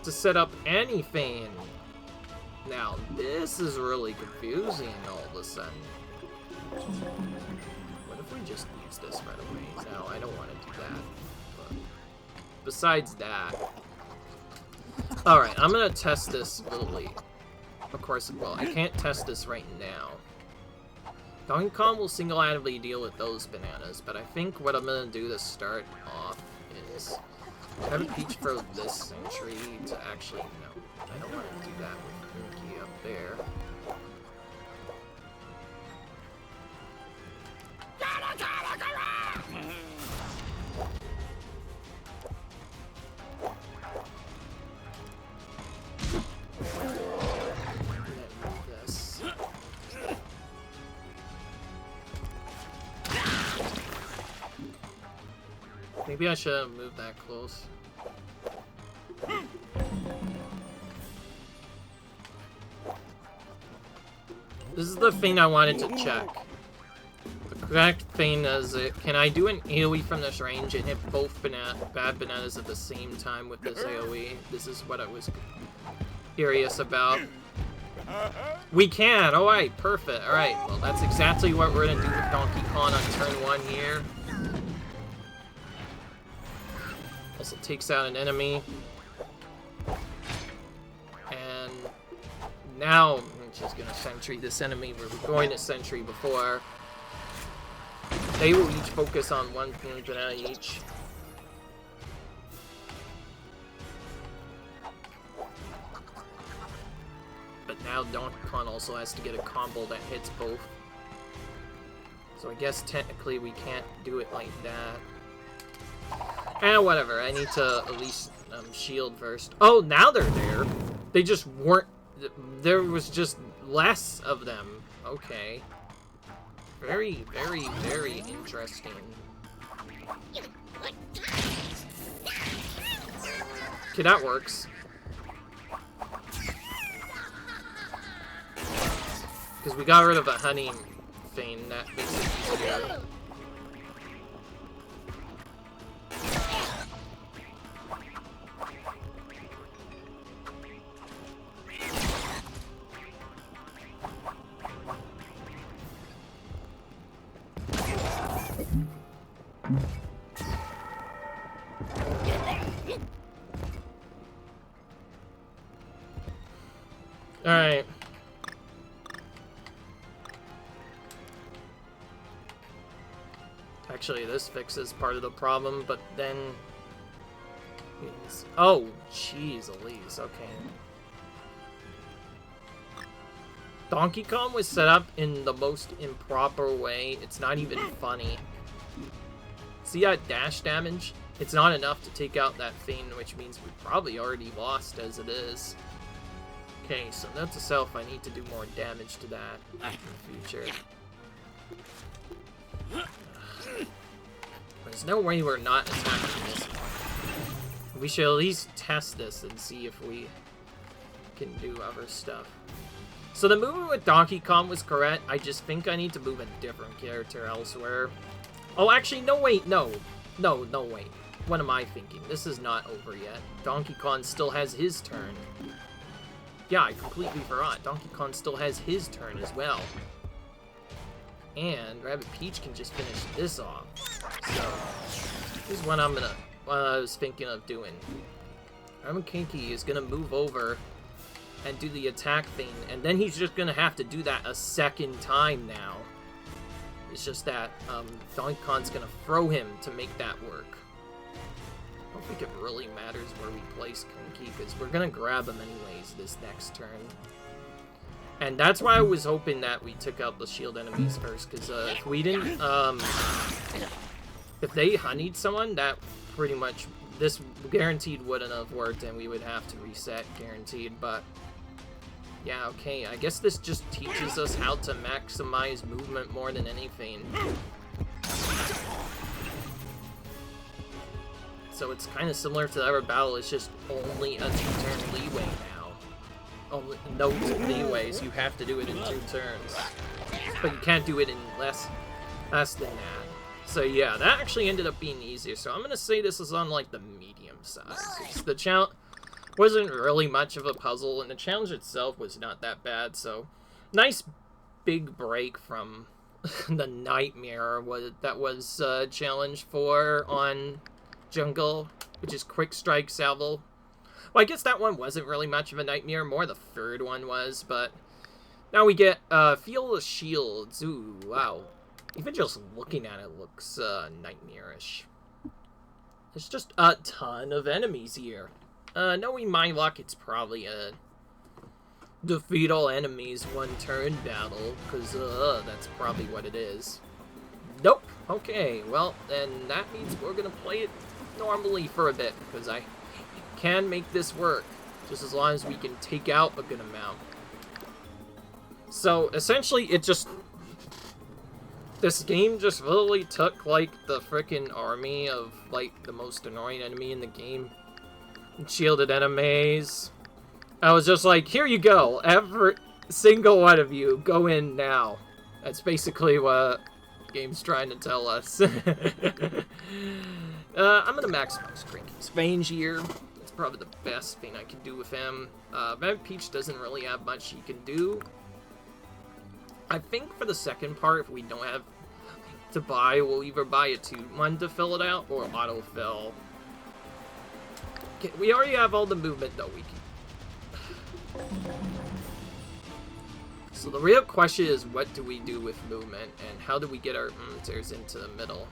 to set up anything. Now, this is really confusing all of a sudden. What if we just use this right away? No, I don't want to do that. But besides that... Alright, I'm gonna test this literally. Of course, well, I can't test this right now. Donkey Kong will single-handedly deal with those bananas, but I think what I'm gonna do to start off is Rabbid Peach for this century to actually, no, I don't want to do that with Pinky up there. Maybe I should have moved that close. This is the thing I wanted to check. The correct thing is, can I do an AoE from this range and hit both bad bananas at the same time with this AoE? This is what I was curious about. We can! Alright, perfect. Alright, well that's exactly what we're gonna do with Donkey Kong on turn 1 here. Also takes out an enemy. And now I'm just gonna sentry this enemy. We were going to sentry before. They will each focus on one banana each. But now Donkey Kong also has to get a combo that hits both. So I guess technically we can't do it like that. Whatever, I need to at least shield first. Oh, now they're there. They just weren't... There was just less of them. Okay. Very, very, very interesting. Okay, that works. Because we got rid of a honey thing, that makes it easier. Alright. Actually, this fixes part of the problem, but then... Oh, jeez, Elise, okay. Donkey Kong was set up in the most improper way. It's not even funny. See that dash damage? It's not enough to take out that thing, which means we probably already lost as it is. Okay, so note to self, I need to do more damage to that in the future. There's no way we're not attacking this one. We should at least test this and see if we can do other stuff. So the movement with Donkey Kong was correct. I just think I need to move a different character elsewhere. Oh, actually, no, wait, no. No, wait. What am I thinking? This is not over yet. Donkey Kong still has his turn. Yeah, I completely forgot. Donkey Kong still has his turn as well. And Rabbid Peach can just finish this off. So, this is what I was thinking of doing. Rabbid Cranky is gonna move over and do the attack thing, and then he's just gonna have to do that a second time now. It's just that Donkey Kong's gonna throw him to make that work. I don't think it really matters where we place Cranky, because we're gonna grab him anyways this next turn. And that's why I was hoping that we took out the shield enemies first, because if we didn't, if they honeyed someone, that pretty much, this guaranteed wouldn't have worked, and we would have to reset guaranteed, but yeah, okay, I guess this just teaches us how to maximize movement more than anything. So it's kind of similar to the other battle, it's just only a 2-turn leeway now. Only, no leeways, you have to do it in 2 turns. But you can't do it in less than that. So yeah, that actually ended up being easier. So I'm gonna say this is on like the medium size. The challenge wasn't really much of a puzzle, and the challenge itself was not that bad. So nice big break from the nightmare that was challenge 4 on Jungle, which is Quick Strike Salvo. Well, I guess that one wasn't really much of a nightmare, more the third one was, but now we get Feel the Shields. Ooh, wow. Even just looking at it looks nightmarish. There's just a ton of enemies here. Knowing my luck, it's probably a defeat all enemies 1-turn battle, because that's probably what it is. Nope. Okay, well, then that means we're gonna play it normally for a bit, because I can make this work, just as long as we can take out a good amount. So, essentially, this game just literally took, like, the frickin' army of, like, the most annoying enemy in the game. Shielded enemies. I was just like, here you go, every single one of you, go in now. That's basically what the game's trying to tell us. I'm gonna maximize Cranky's range here. Probably the best thing I can do with him. Rabbid Peach doesn't really have much he can do. I think for the second part, if we don't have to buy, we'll either buy a 2-1 to fill it out, or autofill. Okay, we already have all the movement, though. So the real question is, what do we do with movement, and how do we get our monsters into the middle?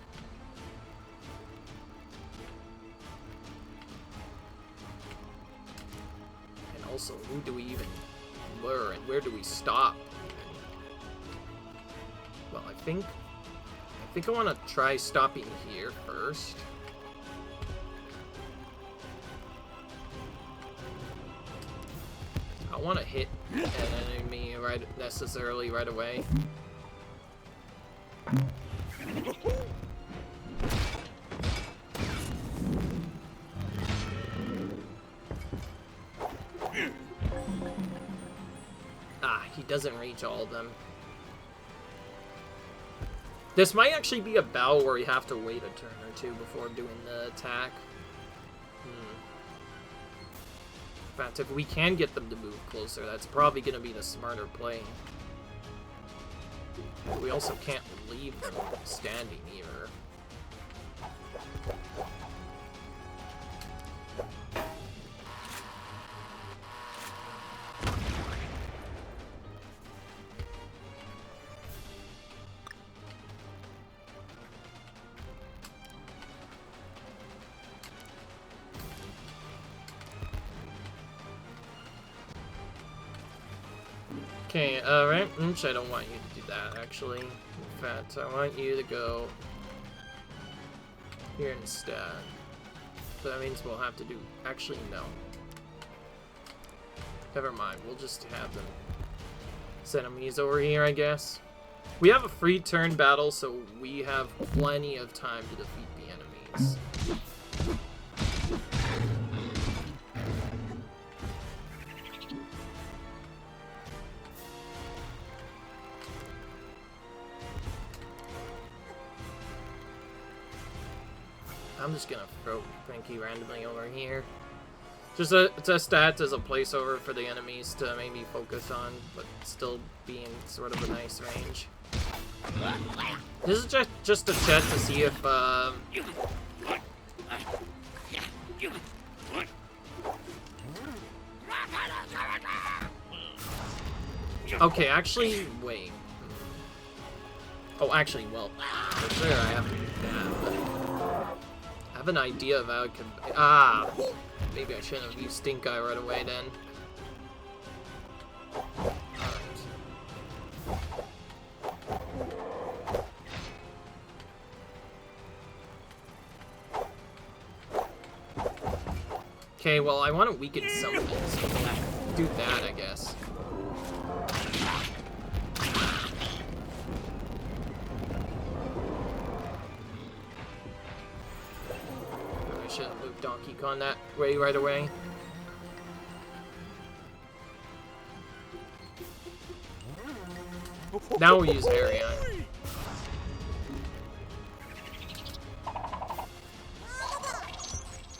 Also, who do we even lure, and where do we stop? Well, I think I want to try stopping here first. I want to hit an enemy necessarily right away. He doesn't reach all of them. This might actually be a battle where you have to wait a turn or 2 before doing the attack. In fact, if we can get them to move closer, that's probably going to be the smarter play. We also can't leave them standing either. Okay, right? I don't want you to do that, actually. In fact, I want you to go here instead. So that means we'll have to do... Actually, no. Never mind, we'll just have them send enemies over here, I guess. We have a free turn battle, so we have plenty of time to defeat the enemies. I'm just gonna throw Cranky randomly over here. Just a stat as a placeover for the enemies to maybe focus on, but still being sort of a nice range. This is just a check to see if, okay, actually, wait. Oh, actually, well, for sure I have to do that, but I have an idea of how it could... Ah! Maybe I shouldn't have used Stink Eye right away, then. Okay, well, I want to weaken something, so we'll do that, I guess. I should have moved Donkey Kong that way right away. Now we'll use Arion.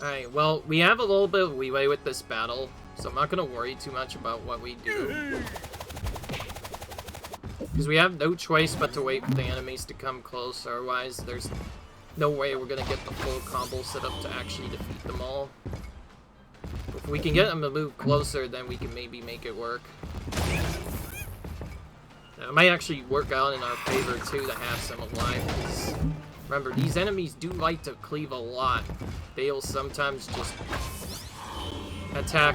Alright, well, we have a little bit of leeway with this battle, so I'm not going to worry too much about what we do. Because we have no choice but to wait for the enemies to come close, otherwise there's no way we're going to get the full combo set up to actually defeat them all. If we can get them to move closer, then we can maybe make it work. Now, it might actually work out in our favor, too, to have some alive, because remember, these enemies do like to cleave a lot. They'll sometimes just attack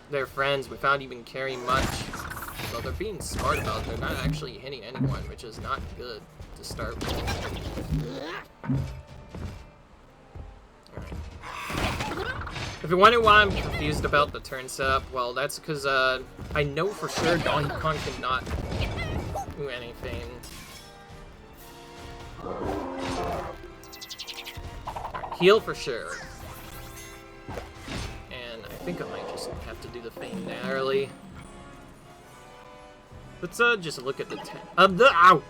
their friends without even caring much. So they're being smart about it. They're not actually hitting anyone, which is not good to start with. Alright. If you're wondering why I'm confused about the turn setup, well, that's because I know for sure Donkey Kong cannot do anything. Heal for sure. And I think I might just have to do the feint narrowly. Let's just look at the ow!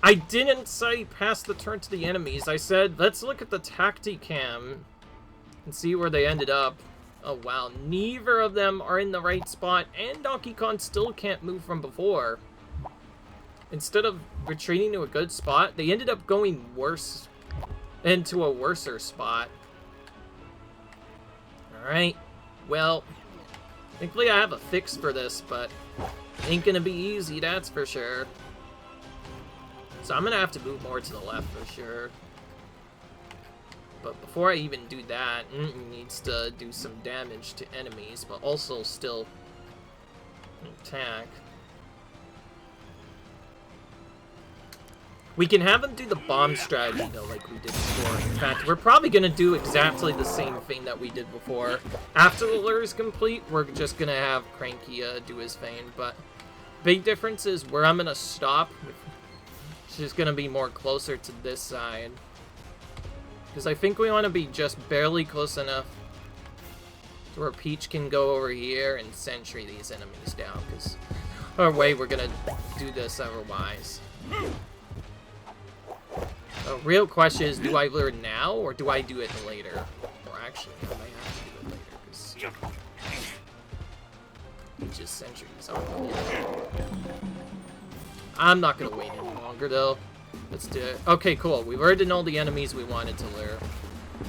I didn't say pass the turn to the enemies. I said let's look at the Tacticam and see where they ended up. Oh wow, neither of them are in the right spot, and Donkey Kong still can't move from before. Instead of retreating to a good spot, they ended up going worse into a worser spot. Alright, well, thankfully I have a fix for this, but ain't gonna be easy, that's for sure. So I'm gonna have to move more to the left for sure. But before I even do that, needs to do some damage to enemies, but also still attack. We can have them do the bomb strategy, though, like we did before. In fact, we're probably going to do exactly the same thing that we did before. After the lure is complete, we're just going to have Cranky do his feint. But big difference is where I'm going to stop. It's just going to be more closer to this side. Because I think we want to be just barely close enough to where Peach can go over here and sentry these enemies down. Because no way we're going to do this otherwise. The real question is, do I lure now, or do I do it later? Or actually, I might have to do it later, because Peach's sentries are I'm not going to wait any longer, though. Let's do it. Okay, cool. We've already done all the enemies we wanted to lure.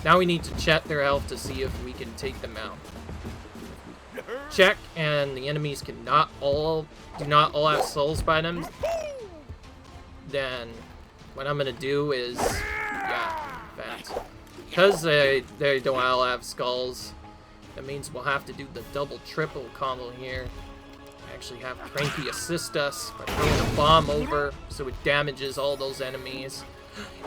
Now we need to check their health to see if we can take them out. Check, and the enemies do not all have souls by them. Then what I'm gonna do is, yeah, that. Because they don't all have skulls, that means we'll have to do the double, triple combo here. Actually have Cranky assist us by throwing a bomb over, so it damages all those enemies.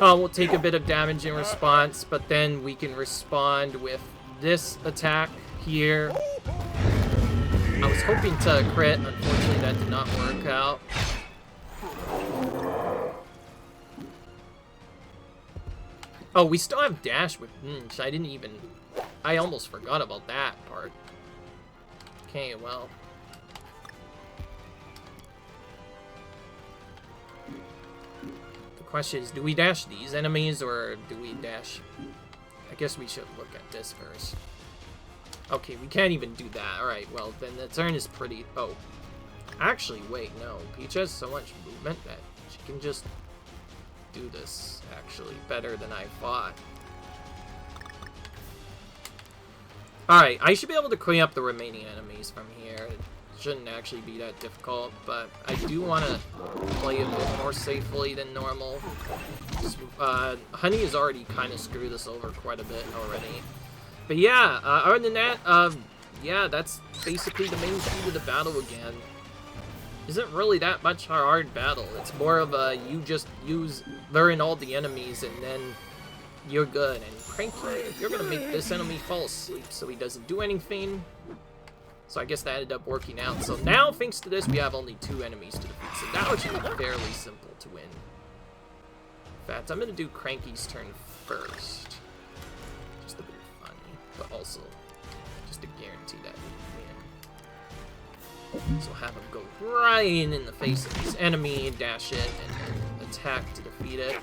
We'll take a bit of damage in response, but then we can respond with this attack here. I was hoping to crit, unfortunately that did not work out. Oh, we still have dash with I almost forgot about that part. Okay, well. The question is, do we dash these enemies, or do we dash... I guess we should look at this first. Okay, we can't even do that. Alright, well, then the turn is pretty... Oh. Actually, wait, no. Peach has so much movement that she can just do this, actually, better than I thought. Alright, I should be able to clean up the remaining enemies from here. It shouldn't actually be that difficult, but I do want to play a bit more safely than normal. Honey has already kind of screwed us over quite a bit already. But yeah, other than that, yeah, that's basically the main key to the battle again. Isn't really that much a hard battle. It's more of a, you just learn all the enemies and then you're good. And Cranky, you're gonna make this enemy fall asleep so he doesn't do anything. So I guess that ended up working out. So now, thanks to this, we have only 2 enemies to defeat. So now it should be fairly simple to win. In fact, I'm gonna do Cranky's turn first. Just a bit funny, but also just to guarantee that we win. So have him go right in the face of this enemy, dash it, and attack to defeat it.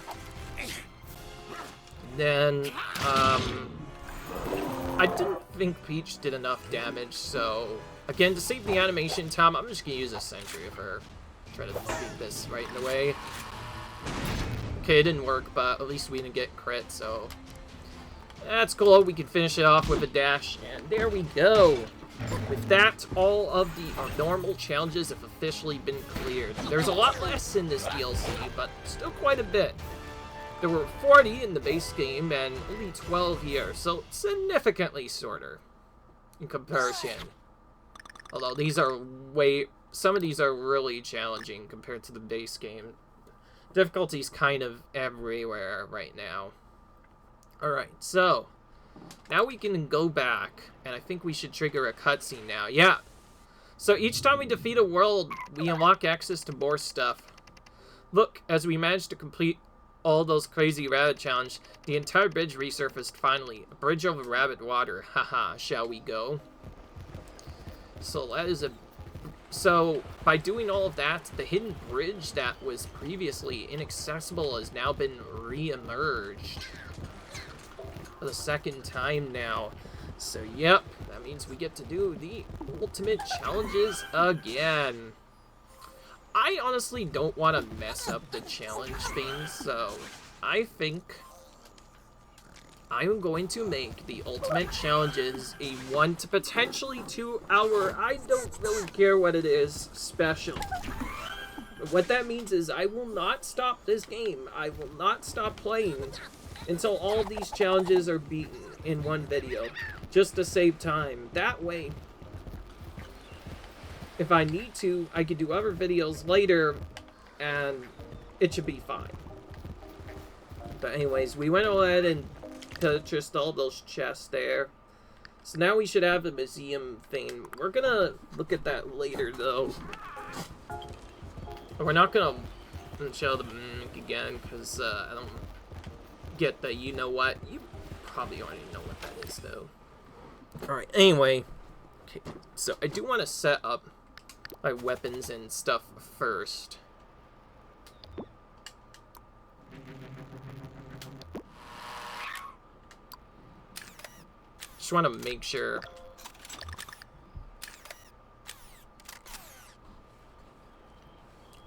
Then, I didn't think Peach did enough damage, so again, to save the animation time, I'm just gonna use a Sentry of her. Try to beat this right in the way. Okay, it didn't work, but at least we didn't get crit, so that's cool. We can finish it off with a dash, and there we go. With that, all of the normal challenges have officially been cleared. There's a lot less in this DLC, but still quite a bit. There were 40 in the base game and only 12 here, so significantly shorter in comparison. Although these are some of these are really challenging compared to the base game. Difficulty's kind of everywhere right now. Alright, so now we can go back, and I think we should trigger a cutscene now. Yeah. So each time we defeat a world, we unlock access to more stuff. Look, as we manage to complete all those crazy rabbit challenge, the entire bridge resurfaced finally. A bridge over rabbit water. Haha, shall we go? So that is so by doing all of that, the hidden bridge that was previously inaccessible has now been re-emerged for the 2nd time now. So yep, that means we get to do the ultimate challenges again. I honestly don't want to mess up the challenge things, so I think I'm going to make the ultimate challenges a 1 to potentially 2 hour, I don't really care what it is, special. What that means is I will not stop this game. I will not stop playing until all of these challenges are beaten in one video, just to save time. That way, if I need to, I could do other videos later, and it should be fine. But anyways, we went ahead and purchased all those chests there. So now we should have the museum thing. We're gonna look at that later, though. We're not gonna show the mimic again, because I don't get the you know what. You probably already know what that is, though. Alright, anyway. Okay, so I do want to set up my weapons and stuff first. Just want to make sure.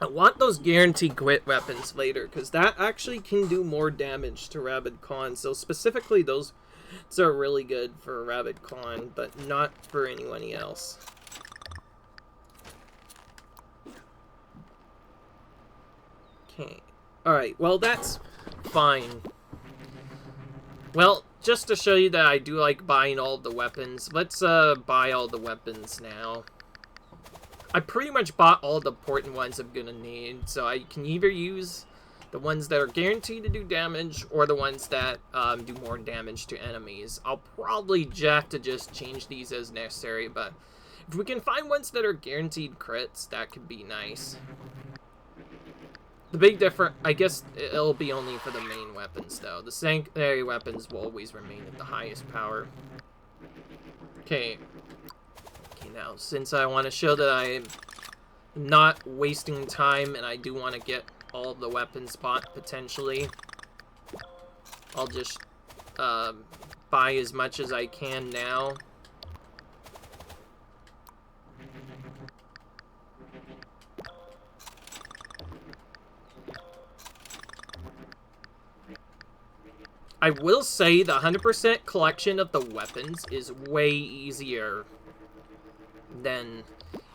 I want those guaranteed crit weapons later, because that actually can do more damage to Rabbid Con. So specifically those are really good for Rabbid Con, but not for anyone else. Okay. Alright, well that's fine. Well, just to show you that I do like buying all the weapons, let's buy all the weapons now. I pretty much bought all the important ones I'm gonna need, so I can either use the ones that are guaranteed to do damage, or the ones that do more damage to enemies. I'll probably have to just change these as necessary, but if we can find ones that are guaranteed crits, that could be nice. The big difference, I guess it'll be only for the main weapons, though. The secondary weapons will always remain at the highest power. Okay. Okay, now, since I want to show that I'm not wasting time, and I do want to get all the weapons bought, potentially, I'll just buy as much as I can now. I will say the 100% collection of the weapons is way easier than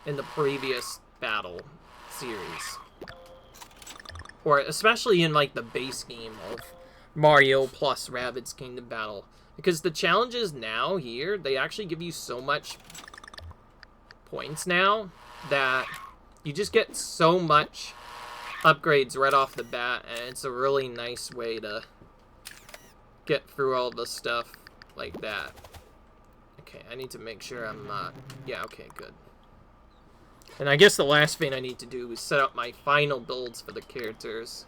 in the previous battle series. Or especially in, like, the base game of Mario plus Rabbids Kingdom Battle. Because the challenges now here, they actually give you so much points now that you just get so much upgrades right off the bat, and it's a really nice way to get through all the stuff like that. Okay, I need to make sure I'm not... Yeah, okay, good. And I guess the last thing I need to do is set up my final builds for the characters.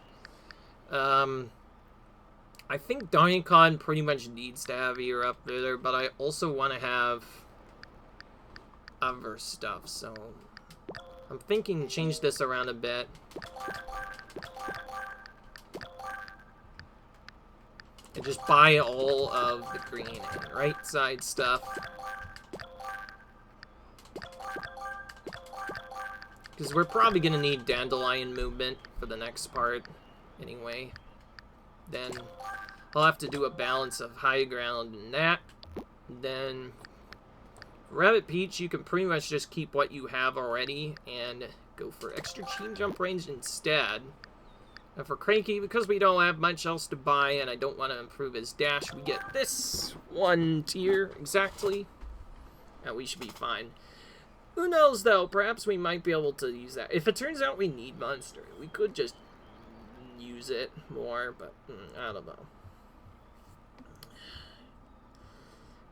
I think Donkey Kong pretty much needs to have Ear up there, but I also want to have other stuff, so I'm thinking change this around a bit. And just buy all of the green and right side stuff. Because we're probably going to need Dandelion movement for the next part anyway. Then I'll have to do a balance of high ground and that. Then Rabbid Peach, you can pretty much just keep what you have already and go for extra chain jump range instead. And for Cranky, because we don't have much else to buy and I don't want to improve his dash, we get this one tier exactly. And we should be fine. Who knows though, perhaps we might be able to use that. If it turns out we need Monster, we could just use it more, but I don't know.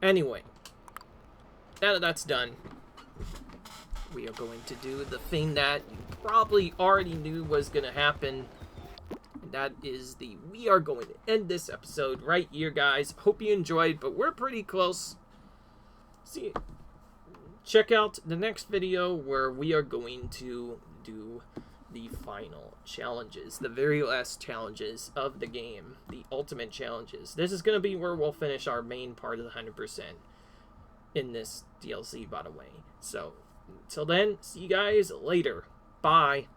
Anyway, now that that's done, we are going to do the thing that you probably already knew was going to happen. And that is we are going to end this episode right here, guys. Hope you enjoyed, but we're pretty close. See, check out the next video where we are going to do the final challenges, the very last challenges of the game, the ultimate challenges. This is going to be where we'll finish our main part of the 100% in this DLC, by the way. So, until then, see you guys later. Bye.